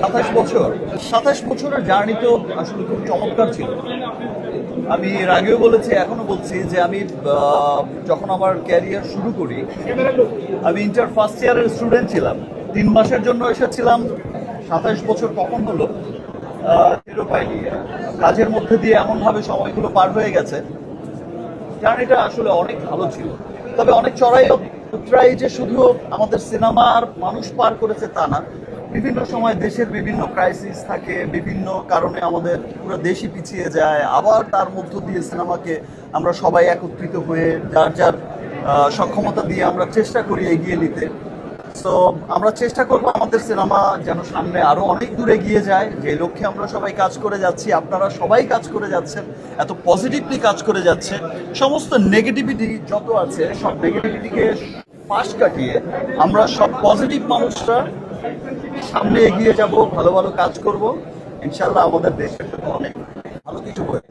27 বছর। 27 বছরের জার্নি তো আসলে খুব চমৎকার ছিল। আমি এর আগেও বলেছি, এখনো বলছি যে আমি যখন আমার ক্যারিয়ার শুরু করি, আমি ইন্টার ফার্স্ট ইয়ারের স্টুডেন্ট ছিলাম। 3 মাসের জন্য এসেছিলাম। 27 বছর কখন হলো টেরও পাইনি। কাজের মধ্যে দিয়ে এমনভাবে সময়গুলো পার হয়ে গেছে, জার্নিটা আসলে অনেক ভালো ছিল। তবে অনেক চড়াই উতরাই যে শুধু আমাদের সিনেমার মানুষ পার করেছে তা না। বিভিন্ন সময় দেশের বিভিন্ন ক্রাইসিস থাকে, বিভিন্ন কারণে আমাদের পুরো দেশই পিছিয়ে যায়, আবার তার মধ্য দিয়ে সিনেমাকে আমরা সবাই একত্রিত হয়ে যার যার সক্ষমতা দিয়ে আমরা চেষ্টা করি এগিয়ে নিতে। সো আমরা চেষ্টা করবো আমাদের সিনেমা যেন সামনে আরো অনেক দূর এগিয়ে যায়, যে লক্ষ্যে আমরা সবাই কাজ করে যাচ্ছি। আপনারা সবাই কাজ করে যাচ্ছেন, এত পজিটিভলি কাজ করে যাচ্ছে। সমস্ত নেগেটিভিটি যত আছে সব নেগেটিভিটিকে পাশ কাটিয়ে আমরা সব পজিটিভ মানুষরা সামনে এগিয়ে যাব, ভালো ভালো কাজ করব। ইনশাল্লাহ আমাদের দেশের জন্য অনেক ভালো কিছু হয়ে